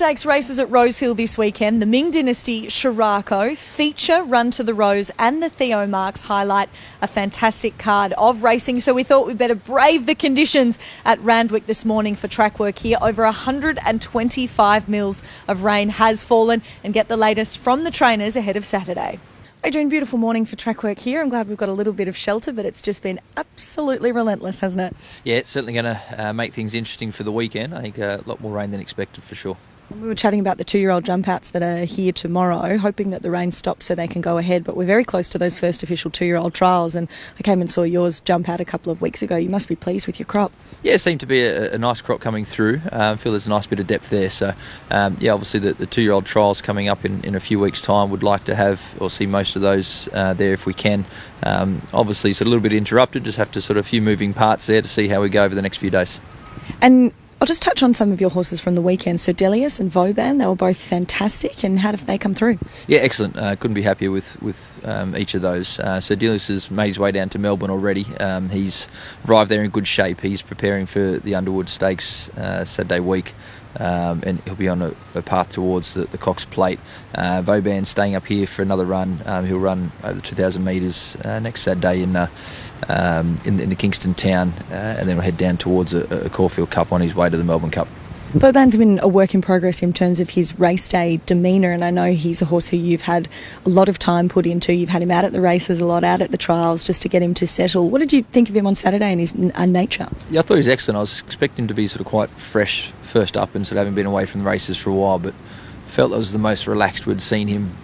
stakes races at Rosehill this weekend. The Ming Dynasty Shirako Feature, Run to the Rose and the Theo Marks highlight a fantastic card of racing. So we thought we'd better brave the conditions at Randwick this morning for Trackwork here. Over 125 mils of rain has fallen, and get the latest from the trainers ahead of Saturday. Adrian, beautiful morning for Trackwork here. I'm glad we've got a little bit of shelter, but it's just been absolutely relentless, hasn't it? Yeah, it's certainly going to make things interesting for the weekend. I think a lot more rain than expected for sure. We were chatting about the 2-year-old jump outs that are here tomorrow, hoping that the rain stops so they can go ahead, but we're very close to those first official 2-year-old trials, and I came and saw yours jump out a couple of weeks ago. You must be pleased with your crop. Yeah, it seemed to be a nice crop coming through. I feel there's a nice bit of depth there. So, obviously the 2-year-old trials coming up in a few weeks' time. Would like to have or see most of those there if we can. Obviously, it's a little bit interrupted. Just have to sort of a few moving parts there to see how we go over the next few days. And I'll just touch on some of your horses from the weekend. So Delius and Vauban, they were both fantastic. And how did they come through? Yeah, excellent. Couldn't be happier with each of those. So Delius has made his way down to Melbourne already. He's arrived there in good shape. He's preparing for the Underwood Stakes Saturday week. And he'll be on a path towards the Cox Plate. Vauban's staying up here for another run. He'll run over 2,000 metres next Saturday in the Kingston town, and then we'll head down towards a Caulfield Cup on his way to the Melbourne Cup. Vauban's been a work in progress in terms of his race day demeanour, and I know he's a horse who you've had a lot of time put into. You've had him out at the races a lot, out at the trials, just to get him to settle. What did you think of him on Saturday and his nature? Yeah, I thought he was excellent. I was expecting him to be sort of quite fresh first up and sort of having been away from the races for a while, but felt that was the most relaxed we'd seen him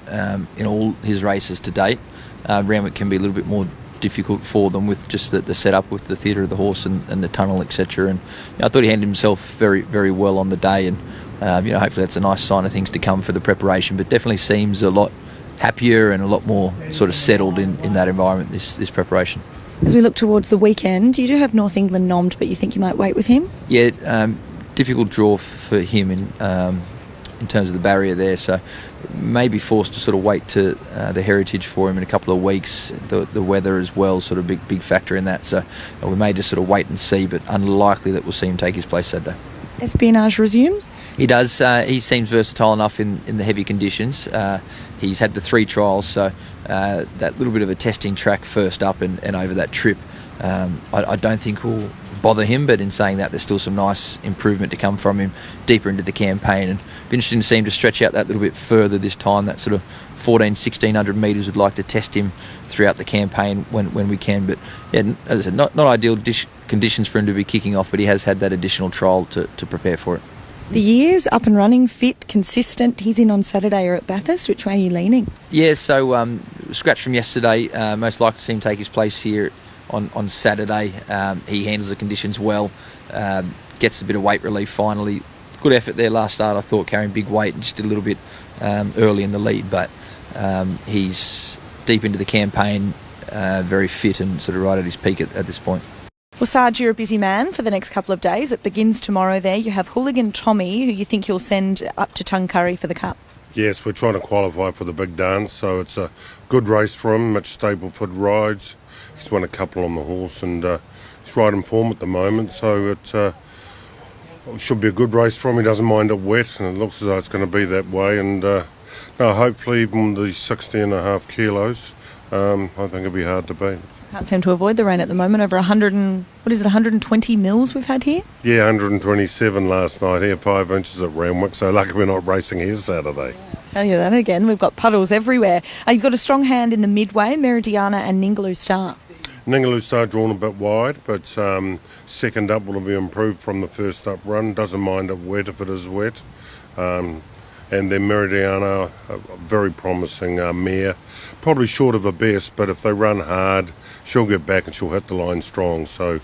in all his races to date. Randwick can be a little bit more difficult for them with just the setup with the theatre of the horse and the tunnel, etc. And I thought he handled himself very, very well on the day, and hopefully that's a nice sign of things to come for the preparation. But definitely seems a lot happier and a lot more sort of settled in that environment this preparation. As we look towards the weekend, you do have North England nommed, but you think you might wait with him? Yeah, difficult draw for him in terms of the barrier there, so may be forced to sort of wait to the Heritage for him in a couple of weeks. The weather as well, sort of big factor in that, so we may just sort of wait and see, but unlikely that we'll see him take his place Saturday. Espionage resumes? He does. He seems versatile enough in the heavy conditions. He's had the 3 trials, so that little bit of a testing track first up and over that trip, I don't think will bother him, but in saying that, there's still some nice improvement to come from him deeper into the campaign, and it'd be interesting to see him to stretch out that little bit further this time. That sort of 1,1600 metres, would like to test him throughout the campaign when we can. But yeah, as I said, not ideal conditions for him to be kicking off, but he has had that additional trial to prepare for it. The year's up and running, fit, consistent. He's in on Saturday or at Bathurst. Which way are you leaning? Yeah, so scratch from yesterday, most likely to see him take his place here on Saturday. He handles the conditions well, gets a bit of weight relief finally. Good effort there last start, I thought, carrying big weight and just a little bit early in the lead, but he's deep into the campaign, very fit and sort of right at his peak at this point. Well, Sarge, you're a busy man for the next couple of days. It begins tomorrow there. You have Hooligan Tommy, who you think you'll send up to Tuncurry for the Cup. Yes, we're trying to qualify for the big dance, so it's a good race for him. Mitch Stapleford rides. He's won a couple on the horse, and he's right in form at the moment, so it should be a good race for him. He doesn't mind it wet, and it looks as though it's going to be that way. And hopefully, even the 60.5 kilos, I think it'll be hard to beat. Can't seem to avoid the rain at the moment. Over 120 mils we've had here? Yeah, 127 last night here, 5 inches at Randwick, so lucky we're not racing here Saturday. Tell you that again, we've got puddles everywhere. You've got a strong hand in the midway, Meridiana and Ningaloo Star. Ningaloo Star drawn a bit wide, but second up will be improved from the first up run. Doesn't mind it wet if it is wet. And then Meridiana, a very promising mare. Probably short of a best, but if they run hard, she'll get back and she'll hit the line strong. So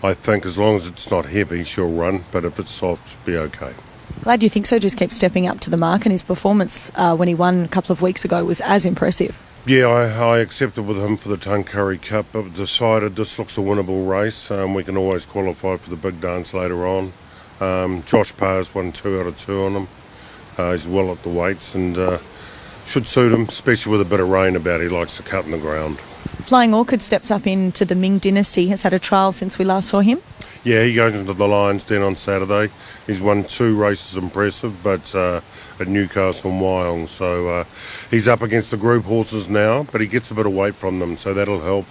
I think as long as it's not heavy, she'll run, but if it's soft, be okay. Glad you think so. Just keeps stepping up to the mark, and his performance when he won a couple of weeks ago was as impressive. Yeah, I accepted with him for the Tuncurry Cup, but decided this looks a winnable race. We can always qualify for the big dance later on. Josh Parr's won 2 out of 2 on him. He's well at the weights and should suit him, especially with a bit of rain about. He likes to cut in the ground. Flying Orchid steps up into the Ming Dynasty. Has had a trial since we last saw him. Yeah, he goes into the Lions Den on Saturday. He's won 2 races impressive, but at Newcastle and Wyong. So he's up against the group horses now, but he gets a bit of weight from them, so that'll help.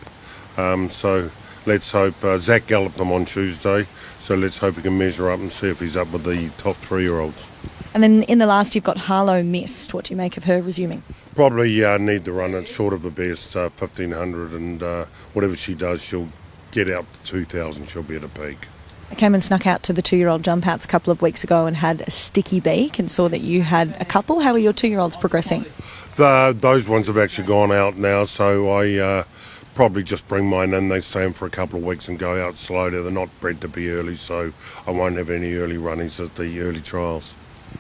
So let's hope. Zach galloped them on Tuesday, so let's hope he can measure up and see if he's up with the top 3-year-olds. And then in the last, you've got Harlow Mist. What do you make of her resuming? Probably need the run. It's short of the best, 1,500, and whatever she does, she'll get out to 2,000. She'll be at a peak. I came and snuck out to the 2-year-old jump outs a couple of weeks ago and had a sticky beak and saw that you had a couple. How are your 2-year-olds progressing? Those ones have actually gone out now, so I probably just bring mine in. They stay in for a couple of weeks and go out slowly. They're not bred to be early, so I won't have any early runnings at the early trials.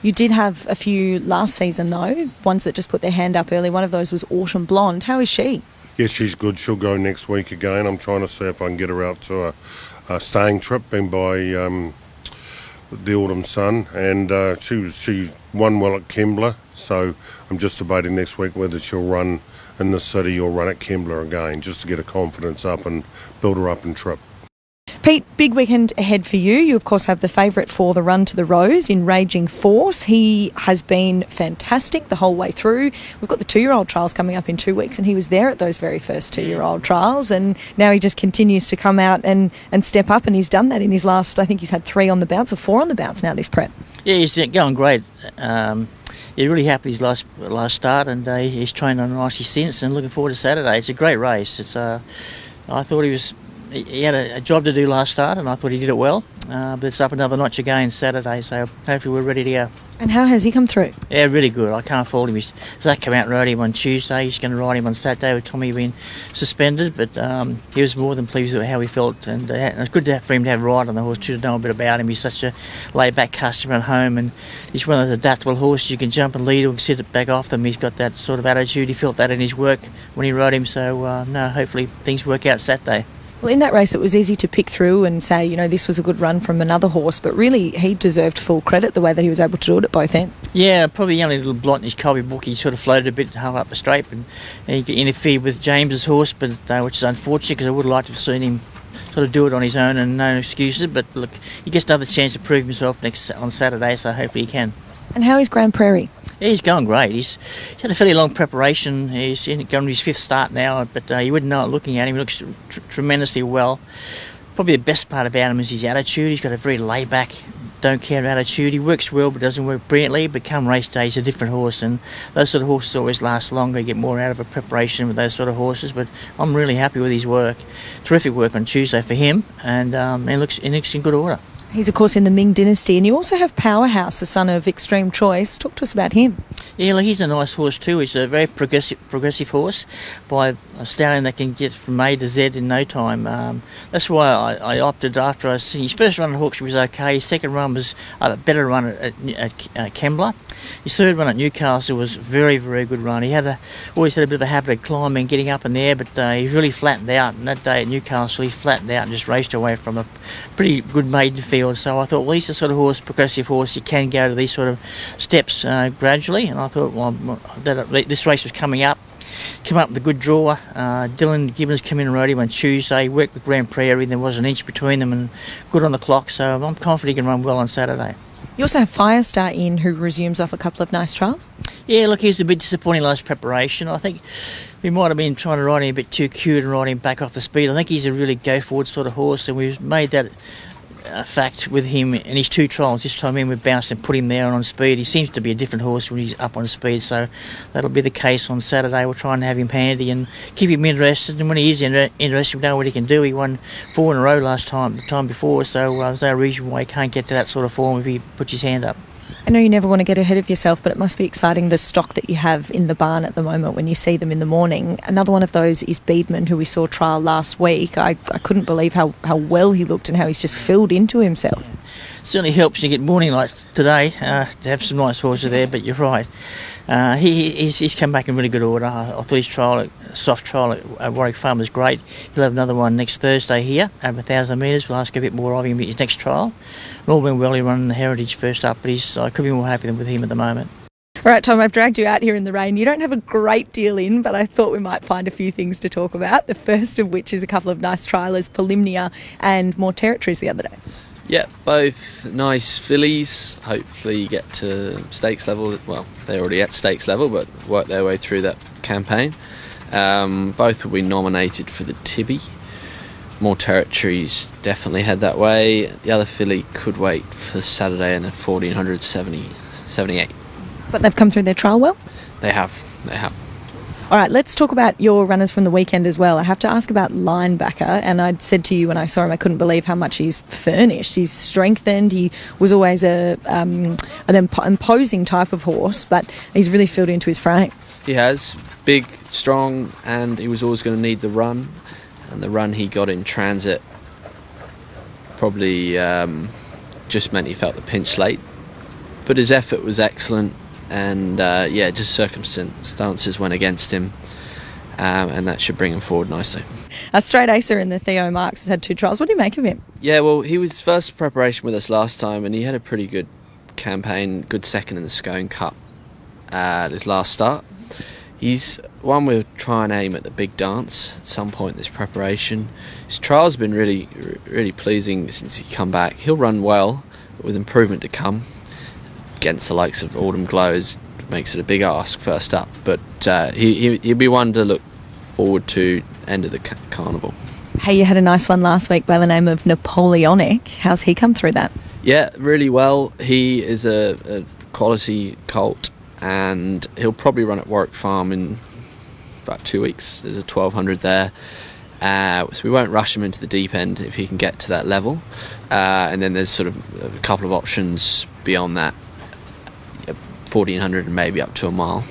You did have a few last season, though, ones that just put their hand up early. One of those was Autumn Blonde. How is she? Yes, she's good. She'll go next week again. I'm trying to see if I can get her out to a staying trip being by the Autumn Sun, and she won well at Kembla, so I'm just debating next week whether she'll run in the city or run at Kembla again, just to get her confidence up and build her up and trip. Pete, big weekend ahead for you. You, of course, have the favourite for the Run to the Rose in Raging Force. He has been fantastic the whole way through. We've got the 2-year-old trials coming up in 2 weeks, and he was there at those very first 2-year-old trials, and now he just continues to come out and step up, and he's done that in his last, I think he's had 3 on the bounce or 4 on the bounce now this prep. Yeah, he's going great. Yeah, really happy with his last start, and he's trained on nicely since, and looking forward to Saturday. It's a great race. It's I thought he had a job to do last start, and I thought he did it well. But it's up another notch again Saturday, so hopefully we're ready to go. And how has he come through? Yeah, really good. I can't fault him. Zach came out and rode him on Tuesday. He's going to ride him on Saturday with Tommy being suspended, but he was more than pleased with how he felt, and it's good for him to have a ride on the horse too, to know a bit about him. He's such a laid-back customer at home, and he's one of those adaptable horses you can jump and lead or sit it back off them. He's got that sort of attitude. He felt that in his work when he rode him, so hopefully things work out Saturday. Well, in that race, it was easy to pick through and say, this was a good run from another horse, but really he deserved full credit the way that he was able to do it at both ends. Yeah, probably the only little blot in his Colby book. He sort of floated a bit half up the straight, and he interfered with James's horse, but which is unfortunate because I would have liked to have seen him sort of do it on his own and no excuses. But look, he gets another chance to prove himself on Saturday, so hopefully he can. And how is Grand Prairie? Yeah, he's going great. He's had a fairly long preparation. He's going to his 5th start now, but you wouldn't know it looking at him. He looks tremendously well. Probably the best part about him is his attitude. He's got a very laid-back, don't-care attitude. He works well but doesn't work brilliantly. But come race day, he's a different horse, and those sort of horses always last longer. You get more out of a preparation with those sort of horses, but I'm really happy with his work. Terrific work on Tuesday for him, and he looks in good order. He's, of course, in the Ming dynasty, and you also have Powerhouse, the son of Extreme Choice. Talk to us about him. Yeah, look, he's a nice horse too. He's a very progressive horse by a stallion that can get from A to Z in no time. That's why I opted after I seen his first run at Hawkesbury was okay. His second run was a better run at Kembla. His third run at Newcastle was very, very good run. He always had a bit of a habit of climbing, getting up in the air, but he really flattened out. And that day at Newcastle, he flattened out and just raced away from a pretty good maiden field. So I thought, well, he's the sort of horse, progressive horse. You can go to these sort of steps gradually. And I thought, well, this race was coming up. Come up with a good draw. Dylan Gibbons came in and rode him on Tuesday. Worked with Grand Prairie. There was an inch between them and good on the clock. So I'm confident he can run well on Saturday. You also have Firestar in, who resumes off a couple of nice trials. Yeah, look, he was a bit disappointing last preparation. I think we might have been trying to ride him a bit too cute and ride him back off the speed. I think he's a really go-forward sort of horse, and we've made that fact with him in his 2 trials. This time in, we bounced and put him there on speed. He seems to be a different horse when he's up on speed, so that'll be the case on Saturday. We'll try and have him handy and keep him interested, and when he is interested, we know what he can do. He won 4 in a row the time before, so there's no reason why he can't get to that sort of form if he puts his hand up. I know you never want to get ahead of yourself, but it must be exciting, the stock that you have in the barn at the moment when you see them in the morning. Another one of those is Beedman, who we saw trial last week. I couldn't believe how well he looked and how he's just filled into himself. Yeah. Certainly helps you get morning light today to have some nice horses there, but you're right. He's come back in really good order. I thought his soft trial at Warwick Farm was great. He'll have another one next Thursday here, over 1,000 metres. We'll ask a bit more of him at his next trial. And all went well, he ran the Heritage first up, but I could be more happy with him at the moment. All right, Tom, I've dragged you out here in the rain. You don't have a great deal in, but I thought we might find a few things to talk about, the first of which is a couple of nice trialers, Polymnia and More Territories the other day. Yeah, both nice fillies. Hopefully get to stakes level. Well, they're already at stakes level, but work their way through that campaign. Both will be nominated for the Tibby. More Territories definitely head that way. The other filly could wait for Saturday and the 1478. But they've come through their trial well? They have. All right, let's talk about your runners from the weekend as well. I have to ask about Linebacker, and I said to you when I saw him, I couldn't believe how much he's furnished. He's strengthened. He was always an imposing type of horse, but he's really filled into his frame. He has. Big, strong, and he was always going to need the run. And the run he got in transit probably just meant he felt the pinch late. But his effort was excellent. And just circumstances went against him, and that should bring him forward nicely. A straight acer in the Theo Marks has had 2 trials. What do you make of him? Yeah, well, he was first preparation with us last time, and he had a pretty good campaign, good second in the Scone Cup at his last start. He's one we'll try and aim at the big dance at some point in this preparation. His trial's been really, really pleasing since he come back. He'll run well, with improvement to come. Against the likes of Autumn Glows makes it a big ask first up, but he'll be one to look forward to end of the carnival. Hey, you had a nice one last week by the name of Napoleonic. How's he come through that? Yeah, really well. He is a quality colt, and he'll probably run at Warwick Farm in about 2 weeks. There's a 1200 there, so we won't rush him into the deep end if he can get to that level, and then there's sort of a couple of options beyond that, 1400 and maybe up to a mile.